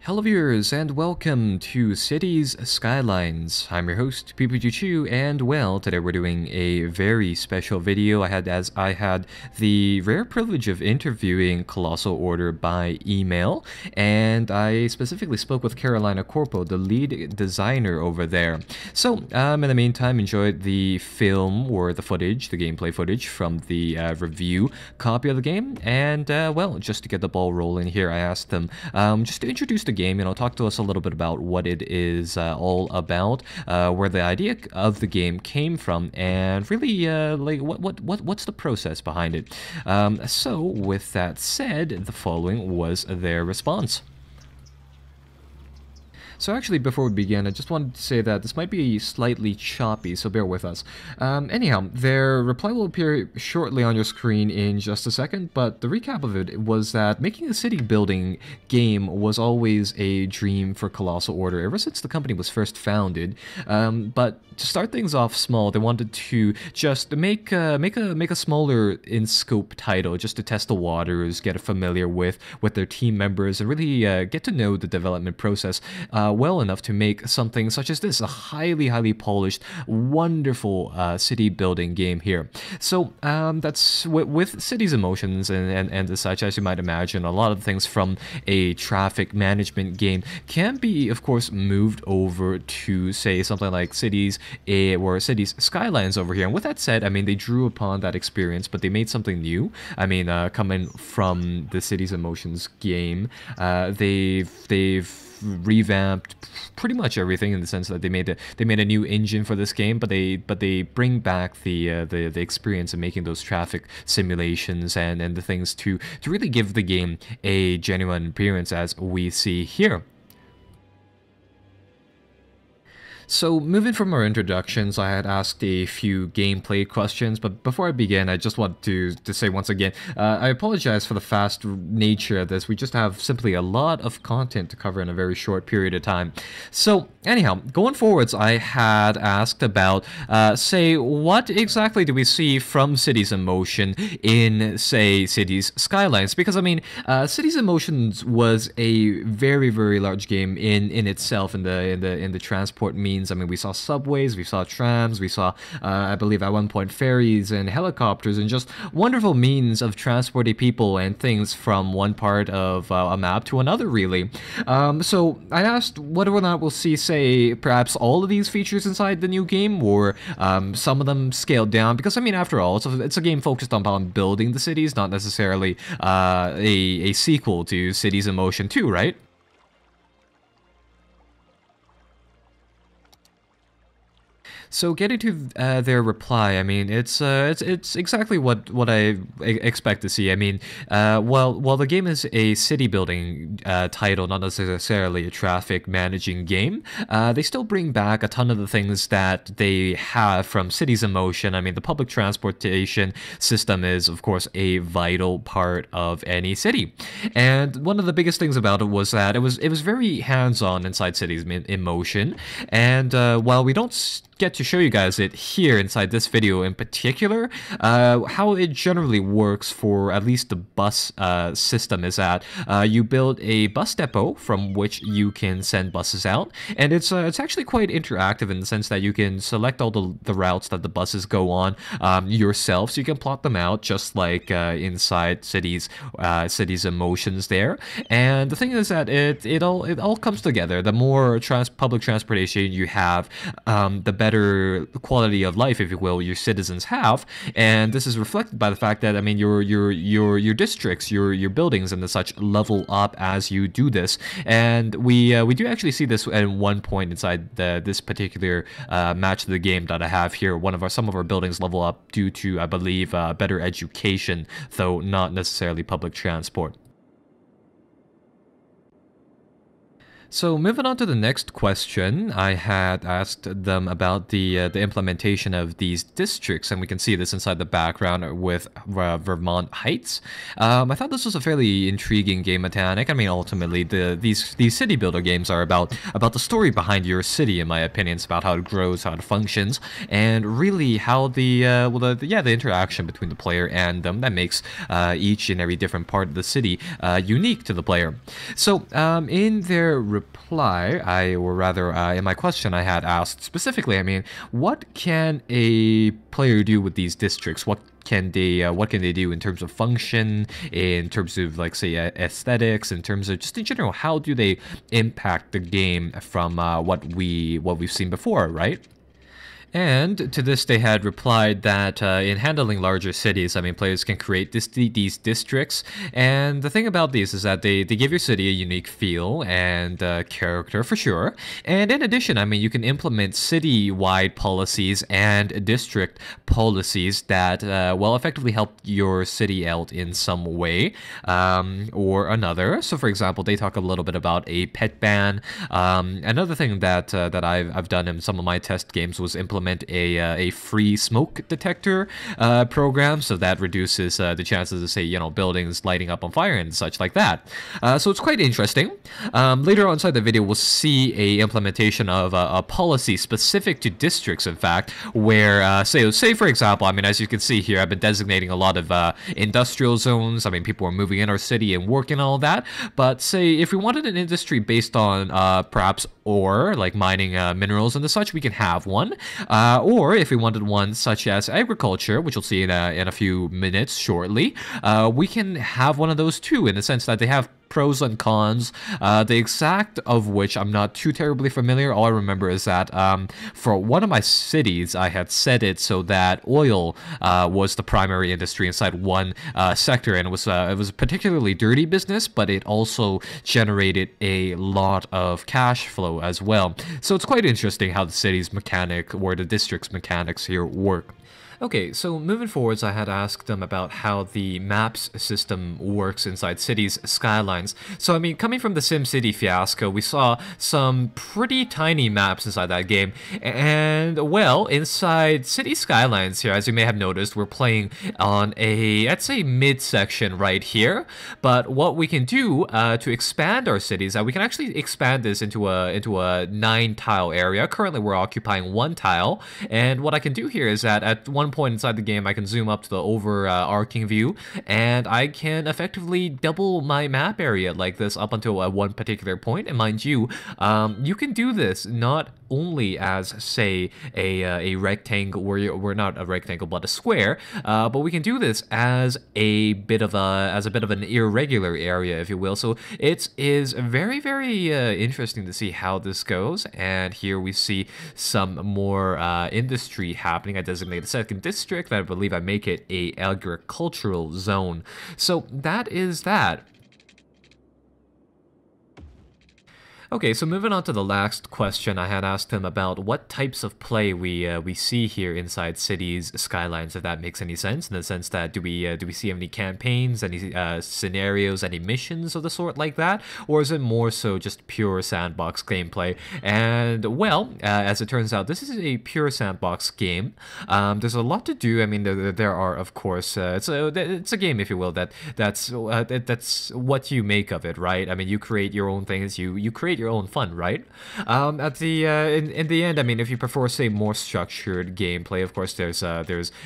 Hello viewers and welcome to Cities Skylines. I'm your host, PPG, and well, today we're doing a very special video. I had the rare privilege of interviewing Colossal Order by email, and I specifically spoke with Carolina Corpo, the lead designer over there. So, in the meantime, enjoyed the film or the footage, the gameplay footage from the review copy of the game, and well, just to get the ball rolling here, I asked them just to introduce the game, talk to us a little bit about what it is all about, where the idea of the game came from, and really like what's the process behind it. So with that said, the following was their response. So actually, before we begin, I just wanted to say that this might be slightly choppy, so bear with us. Anyhow, their reply will appear shortly on your screen in just a second, but the recap of it was that making a city building game was always a dream for Colossal Order ever since the company was first founded. But to start things off small, they wanted to just make a smaller in scope title, just to test the waters, get familiar with their team members, and really get to know the development process well enough to make something such as this, a highly polished, wonderful city building game here. So that's with Cities Emotions and such, as you might imagine, a lot of things from a traffic management game can be, of course, moved over to, say, something like Cities or Cities Skylines over here. And with that said, I mean, they drew upon that experience, but they made something new. I mean, coming from the Cities Emotions game, they've revamped pretty much everything in the sense that they made a new engine for this game, but they bring back the experience of making those traffic simulations and the things to really give the game a genuine appearance, as we see here. So, moving from our introductions, I had asked a few gameplay questions, but before I begin, I just want to say once again, I apologize for the fast nature of this. We just have simply a lot of content to cover in a very short period of time. So, anyhow, going forwards, I had asked about, say, what exactly do we see from Cities in Motion in, say, Cities Skylines? Because, I mean, Cities in Motion was a very large game in itself in the transport means. I mean, we saw subways, we saw trams, we saw, I believe at one point, ferries and helicopters, and just wonderful means of transporting people and things from one part of a map to another, really. So I asked whether or not we'll see, say, perhaps all of these features inside the new game, or some of them scaled down, because, I mean, after all, it's a game focused on building the cities, not necessarily a sequel to Cities in Motion 2, right? So getting to their reply, I mean, it's exactly what I expect to see. I mean, while the game is a city building title, not necessarily a traffic managing game, they still bring back a ton of the things that they have from Cities in Motion. I mean, the public transportation system is, of course, a vital part of any city, and one of the biggest things about it was that it was very hands-on inside Cities in Motion, and while we don't get to show you guys it here inside this video in particular, how it generally works for at least the bus system is that you build a bus depot from which you can send buses out, and it's actually quite interactive in the sense that you can select all the routes that the buses go on yourself, so you can plot them out just like inside Cities Emotions there. And the thing is that it all comes together. The more public transportation you have, the better quality of life, if you will, your citizens have, and this is reflected by the fact that, I mean, your districts, your buildings and the such level up as you do this, and we do actually see this at one point inside this particular match of the game that I have here. Some of our buildings level up due to, I believe, better education, though not necessarily public transport. So moving on to the next question, I had asked them about the implementation of these districts, and we can see this inside the background with Vermont Heights. I thought this was a fairly intriguing game mechanic. I mean, ultimately, these city builder games are about the story behind your city, in my opinion. It's about how it grows, how it functions, and really how the interaction between the player and them that makes each and every different part of the city unique to the player. So in their reply, in my question, I had asked specifically, I mean, what can a player do with these districts? What can they do in terms of function, in terms of, like, say, aesthetics, in terms of just in general, how do they impact the game from what we've seen before, right? And to this, they had replied that in handling larger cities, I mean, players can create these districts. And the thing about these is that they give your city a unique feel and character, for sure. And in addition, I mean, you can implement city-wide policies and district policies that, effectively help your city out in some way or another. So, for example, they talk a little bit about a pet ban. Another thing that I've done in some of my test games was implement a free smoke detector program, so that reduces the chances of, say, buildings lighting up on fire and such like that. So it's quite interesting. Later on inside the video, we'll see a implementation of a policy specific to districts, in fact, where say for example, I mean, as you can see here, I've been designating a lot of industrial zones. I mean, people are moving in our city and working all that, but say if we wanted an industry based on perhaps ore, like mining minerals and the such, we can have one. Or if we wanted one such as agriculture, which we'll see in a few minutes shortly, we can have one of those too, in the sense that they have pros and cons, the exact of which I'm not too terribly familiar. All I remember is that for one of my cities, I had set it so that oil was the primary industry inside one sector, and it was a particularly dirty business, but it also generated a lot of cash flow as well. So it's quite interesting how the city's mechanic or the district's mechanics here work. Okay, so moving forwards, I had asked them about how the maps system works inside cities' skylines. So, I mean, coming from the SimCity fiasco, we saw some pretty tiny maps inside that game. And, well, inside City Skylines here, as you may have noticed, we're playing on I'd say, mid-section right here. But what we can do to expand our cities, we can actually expand this into a 9-tile area. Currently, we're occupying 1 tile. And what I can do here is that at one point inside the game, I can zoom up to the overarching view, and I can effectively double my map area like this up until one particular point. And mind you, you can do this not only as, say, a rectangle, we're not a rectangle but a square, but we can do this as a bit of an irregular area, if you will. So it is very, very interesting to see how this goes. And here we see some more industry happening. I designate a second district. I believe I make it a agricultural zone. So that is that. Okay, so moving on to the last question, I had asked him about what types of play we see here inside Cities Skylines, if that makes any sense, in the sense that do we see any campaigns, any scenarios, any missions of the sort like that, or is it more so just pure sandbox gameplay? And well, as it turns out, this is a pure sandbox game. There's a lot to do. I mean, there are, of course, it's a game, if you will, that's what you make of it, right? I mean, you create your own things, you create your own fun, right? At the in the end, I mean, if you prefer, say, more structured gameplay, of course, there's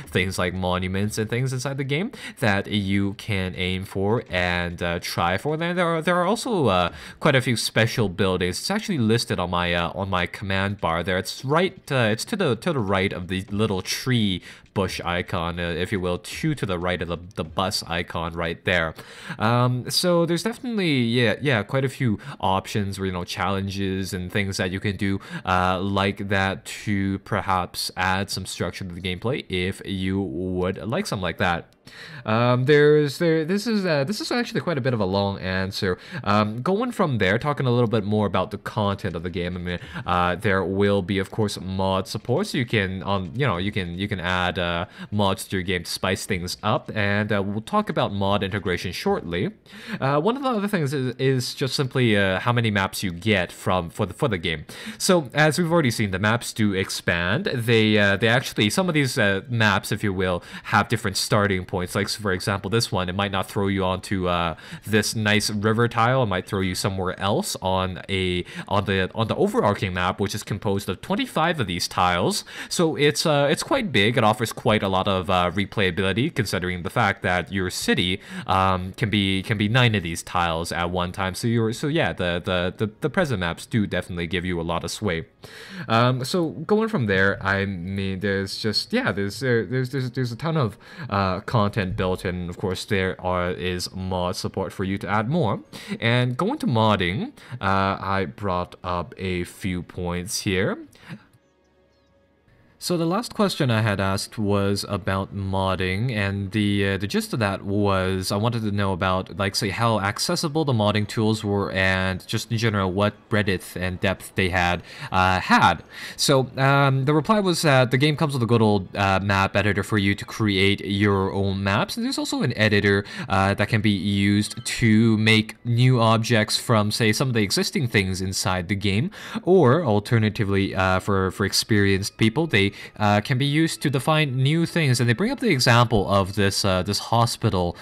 things like monuments and things inside the game that you can aim for and try for. And there are also quite a few special buildings. It's actually listed on my command bar there. It's right. It's to the right of the little tree bush icon, if you will, to the right of the bus icon right there. So there's definitely quite a few options where, challenges and things that you can do like that to perhaps add some structure to the gameplay if you would like something like that. This is actually quite a bit of a long answer. Going from there, talking a little bit more about the content of the game. I mean, there will be, of course, mod support. So you can you can add mods to your game to spice things up, and we'll talk about mod integration shortly. One of the other things is just simply how many maps you get for the game. So as we've already seen, the maps do expand. They actually, some of these maps, if you will, have different starting points. Like, for example, this one, it might not throw you onto this nice river tile. It might throw you somewhere else on the overarching map, which is composed of 25 of these tiles. So it's quite big. It offers quite a lot of replayability, considering the fact that your city can be 9 of these tiles at one time. So yeah, the present maps do definitely give you a lot of sway. So going from there, I mean, there's just, yeah, there's a ton of content built in. Of course, is mod support for you to add more. And going to modding, I brought up a few points here. So the last question I had asked was about modding, and the gist of that was I wanted to know about, like, say, how accessible the modding tools were, and just in general what breadth and depth they had. So the reply was that the game comes with a good old map editor for you to create your own maps, and there's also an editor that can be used to make new objects from, say, some of the existing things inside the game, or alternatively, for experienced people, they can be used to define new things. And they bring up the example of this hospital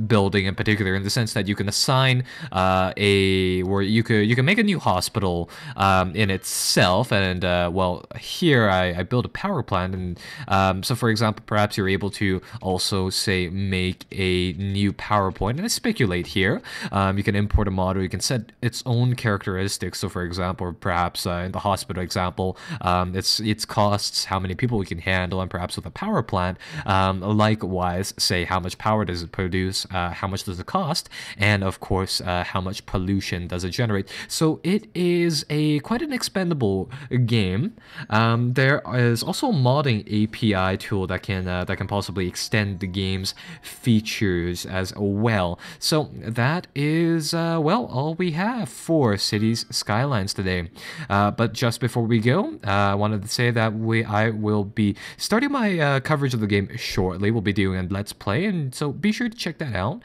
building in particular, in the sense that you can assign where you can make a new hospital in itself. And well, here I built a power plant, and so for example, perhaps you're able to also say make a new PowerPoint. And I speculate here, you can import a model, you can set its own characteristics. So for example, perhaps in the hospital example, its costs, how many people we can handle, and perhaps with a power plant, likewise, say how much power does it produce, how much does it cost, and of course, how much pollution does it generate. So it is quite an expendable game. There is also a modding API tool that can possibly extend the game's features as well. So that is well, all we have for Cities Skylines today. But just before we go, I wanted to say that I will be starting my coverage of the game shortly. We'll be doing a Let's Play, and so be sure to check that out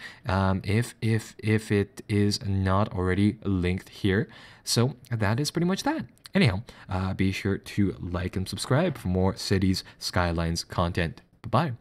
if it is not already linked here. So that is pretty much that. Anyhow, be sure to like and subscribe for more Cities Skylines content. Bye-bye.